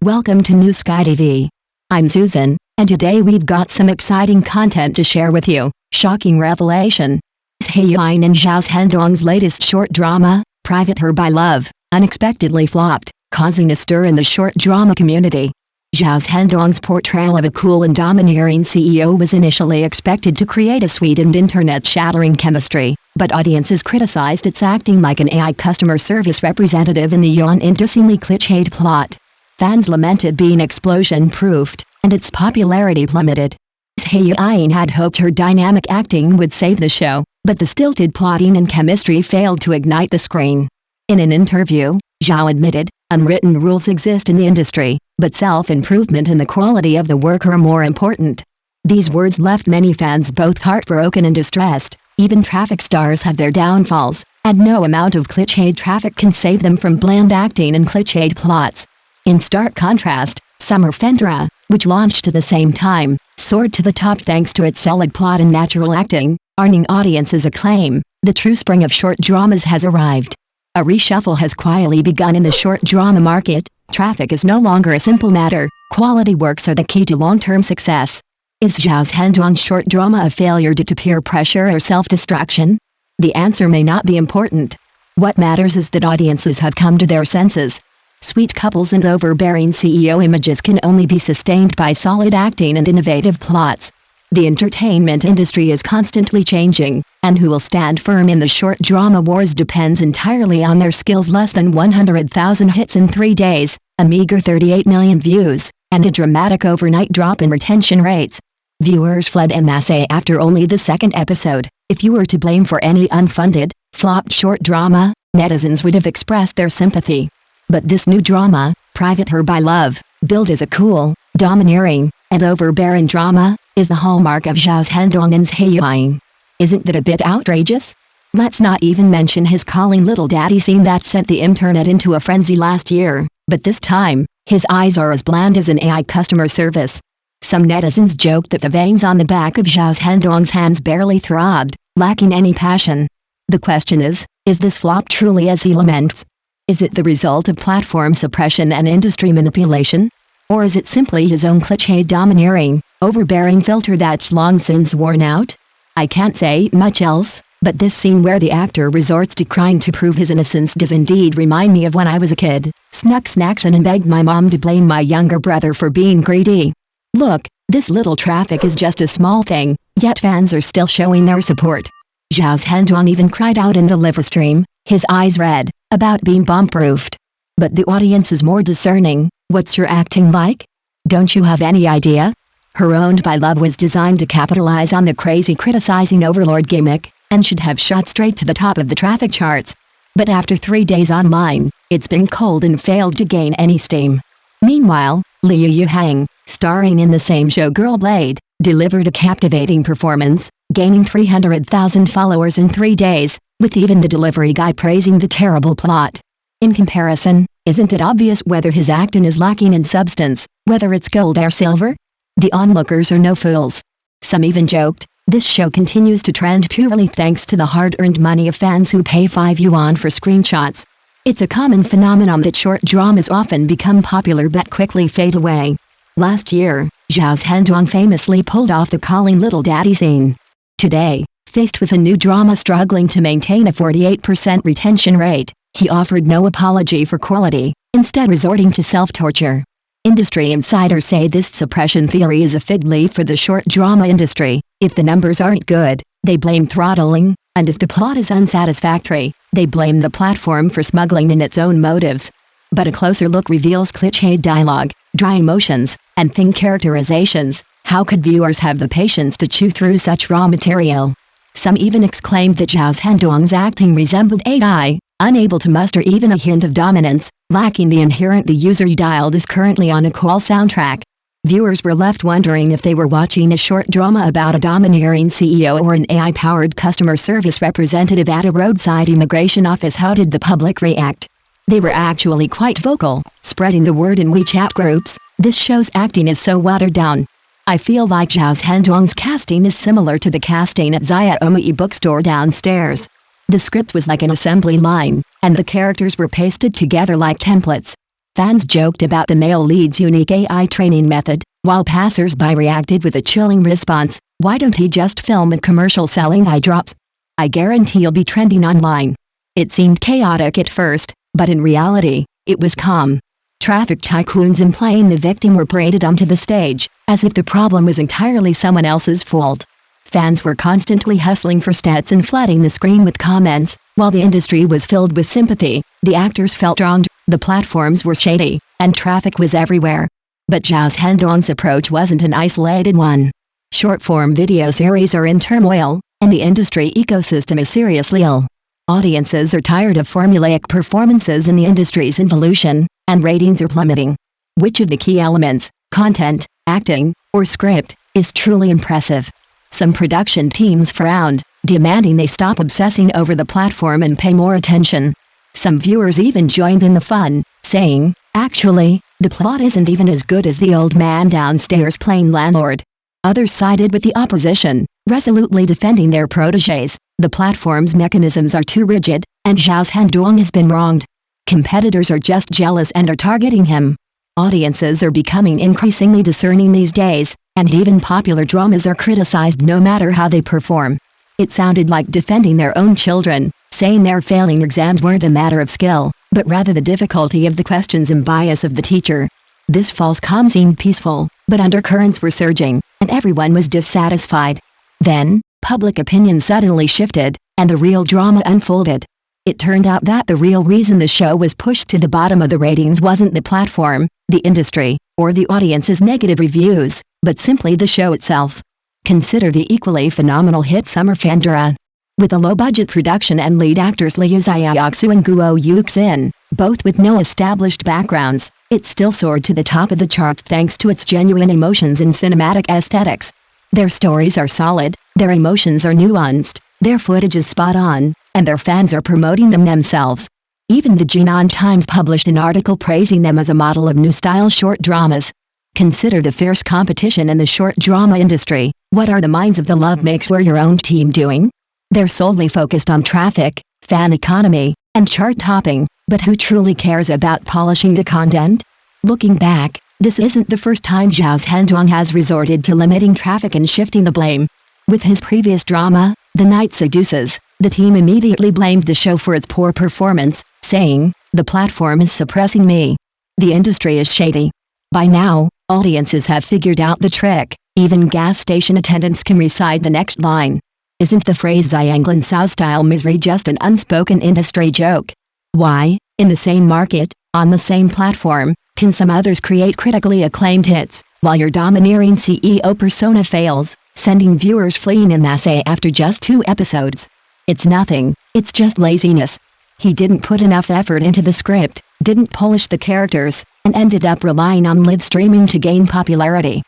Welcome to New Sky TV. I'm Susan, and today we've got some exciting content to share with you. Shocking revelation. Yiying and Zhendong's latest short drama, Private Her by Love, unexpectedly flopped, causing a stir in the short drama community. Zhendong's portrayal of a cool and domineering CEO was initially expected to create a sweet and internet-shattering chemistry, but audiences criticized its acting like an AI customer service representative in the yawn interestingly cliched plot. Fans lamented being explosion-proofed, and its popularity plummeted. Yiying had hoped her dynamic acting would save the show, but the stilted plotting and chemistry failed to ignite the screen. In an interview, Zhao admitted, "Unwritten rules exist in the industry, but self-improvement and the quality of the work are more important." These words left many fans both heartbroken and distressed. Even traffic stars have their downfalls, and no amount of cliched traffic can save them from bland acting and cliched plots. In stark contrast, Summer Fendra, which launched at the same time, soared to the top thanks to its solid plot and natural acting, earning audiences acclaim. The true spring of short dramas has arrived. A reshuffle has quietly begun in the short drama market. Traffic is no longer a simple matter. Quality works are the key to long-term success. Is Zhendong's short drama a failure due to peer pressure or self-distraction? The answer may not be important. What matters is that audiences have come to their senses. Sweet couples and overbearing CEO images can only be sustained by solid acting and innovative plots. The entertainment industry is constantly changing, and who will stand firm in the short drama wars depends entirely on their skills. Less than 100,000 hits in 3 days, a meager 38 million views, and a dramatic overnight drop in retention rates. Viewers fled en masse after only the second episode. If you were to blame for any unfunded, flopped short drama, netizens would have expressed their sympathy. But this new drama, Private Her by Love, billed as a cool, domineering, and overbearing drama, is the hallmark of Zhendong and Yiying. Isn't that a bit outrageous? Let's not even mention his calling little daddy scene that sent the internet into a frenzy last year, but this time, his eyes are as bland as an AI customer service. Some netizens joked that the veins on the back of Zhendong's hands barely throbbed, lacking any passion. The question is this flop truly as he laments? Is it the result of platform suppression and industry manipulation? Or is it simply his own cliched domineering, overbearing filter that's long since worn out? I can't say much else, but this scene where the actor resorts to crying to prove his innocence does indeed remind me of when I was a kid, snuck snacks and begged my mom to blame my younger brother for being greedy. Look, this little traffic is just a small thing, yet fans are still showing their support. Zhendong even cried out in the live stream, his eyes red, about being bomb-proofed. But the audience is more discerning. What's your acting like? Don't you have any idea? Her Owned by Love was designed to capitalize on the crazy criticizing overlord gimmick, and should have shot straight to the top of the traffic charts. But after 3 days online, it's been cold and failed to gain any steam. Meanwhile, Yiying, starring in the same show Girl Blade, delivered a captivating performance, gaining 300,000 followers in 3 days, with even the delivery guy praising the terrible plot. In comparison, isn't it obvious whether his acting is lacking in substance, whether it's gold or silver? The onlookers are no fools. Some even joked, this show continues to trend purely thanks to the hard-earned money of fans who pay 5 yuan for screenshots. It's a common phenomenon that short dramas often become popular but quickly fade away. Last year, Zhendong famously pulled off the calling little daddy scene. Today, faced with a new drama struggling to maintain a 48% retention rate, he offered no apology for quality, instead resorting to self-torture. Industry insiders say this suppression theory is a fig leaf for the short drama industry. If the numbers aren't good, they blame throttling, and if the plot is unsatisfactory, they blame the platform for smuggling in its own motives. But a closer look reveals cliched dialogue, dry emotions, and thin characterizations. How could viewers have the patience to chew through such raw material? Some even exclaimed that Zhendong's acting resembled AI, unable to muster even a hint of dominance, lacking the inherent "the user you dialed is currently on a call" soundtrack. Viewers were left wondering if they were watching a short drama about a domineering CEO or an AI-powered customer service representative at a roadside immigration office. How did the public react? They were actually quite vocal, spreading the word in WeChat groups. This show's acting is so watered down. I feel like Zhendong's casting is similar to the casting at Zhai bookstore downstairs. The script was like an assembly line, and the characters were pasted together like templates. Fans joked about the male lead's unique AI training method, while passers-by reacted with a chilling response, "Why don't he just film a commercial selling eye drops? I guarantee you'll be trending online." It seemed chaotic at first, but in reality, it was calm. Traffic tycoons implying the victim were paraded onto the stage, as if the problem was entirely someone else's fault. Fans were constantly hustling for stats and flooding the screen with comments, while the industry was filled with sympathy. The actors felt wronged, the platforms were shady, and traffic was everywhere. But Zhao's Zhendong's approach wasn't an isolated one. Short-form video series are in turmoil, and the industry ecosystem is seriously ill. Audiences are tired of formulaic performances in the industry's involution, and ratings are plummeting. Which of the key elements, content, acting, or script, is truly impressive? Some production teams frowned, demanding they stop obsessing over the platform and pay more attention. Some viewers even joined in the fun, saying, "Actually, the plot isn't even as good as the old man downstairs playing landlord." Others sided with the opposition, resolutely defending their protégés. The platform's mechanisms are too rigid, and Zhao's Zhendong has been wronged. Competitors are just jealous and are targeting him. Audiences are becoming increasingly discerning these days, and even popular dramas are criticized no matter how they perform. It sounded like defending their own children, saying their failing exams weren't a matter of skill, but rather the difficulty of the questions and bias of the teacher. This false calm seemed peaceful, but undercurrents were surging, and everyone was dissatisfied. Then, public opinion suddenly shifted, and the real drama unfolded. It turned out that the real reason the show was pushed to the bottom of the ratings wasn't the platform, the industry, or the audience's negative reviews, but simply the show itself. Consider the equally phenomenal hit Summer Fandora. With a low-budget production and lead actors Liu Xiaoxu and Guo Yuxin, both with no established backgrounds, it still soared to the top of the charts thanks to its genuine emotions and cinematic aesthetics. Their stories are solid, their emotions are nuanced, their footage is spot on, and their fans are promoting them themselves. Even the Jinan Times published an article praising them as a model of new-style short dramas. Consider the fierce competition in the short drama industry. What are the minds of the Love Makes We're Your Own team doing? They're solely focused on traffic, fan economy, and chart topping, but who truly cares about polishing the content? Looking back, this isn't the first time Zhao's Zhendong has resorted to limiting traffic and shifting the blame. With his previous drama, The Night Seduces, the team immediately blamed the show for its poor performance, saying, "The platform is suppressing me. The industry is shady." By now, audiences have figured out the trick. Even gas station attendants can recite the next line. Isn't the phrase Ziyanglan Sao-style misery just an unspoken industry joke? Why, in the same market, on the same platform, can some others create critically acclaimed hits, while your domineering CEO persona fails, sending viewers fleeing en masse after just 2 episodes? It's nothing, it's just laziness. He didn't put enough effort into the script, didn't polish the characters, and ended up relying on live streaming to gain popularity.